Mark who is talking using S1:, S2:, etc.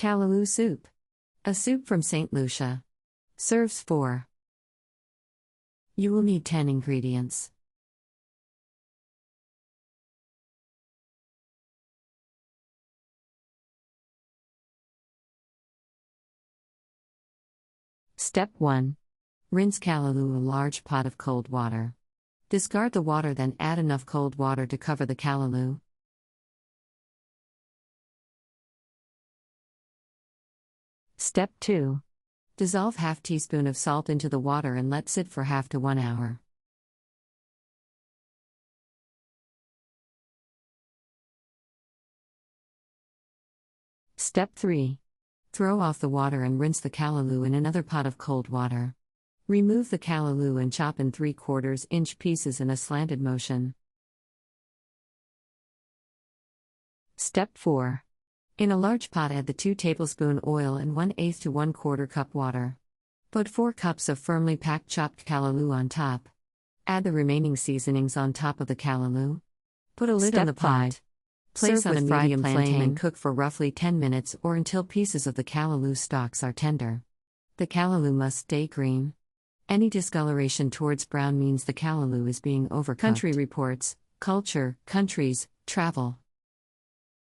S1: Callaloo Soup. A soup from Saint Lucia. Serves 4. You will need 10 ingredients. Step 1. Rinse callaloo in a large pot of cold water. Discard the water, then add enough cold water to cover the callaloo. Step 2. Dissolve half teaspoon of salt into the water and let sit for half to 1 hour. Step 3. Throw off the water and rinse the callaloo in another pot of cold water. Remove the callaloo and chop in 3/4 inch pieces in a slanted motion. Step 4. In a large pot, add the 2 tablespoon oil and 1/8 to 1/4 cup water. Put 4 cups of firmly packed chopped callaloo on top. Add the remaining seasonings on top of the callaloo. Put a lid on the pot. Place on a medium flame and cook for roughly 10 minutes or until pieces of the callaloo stalks are tender. The callaloo must stay green. Any discoloration towards brown means the callaloo is being overcooked. Country Reports, Culture, Countries, Travel.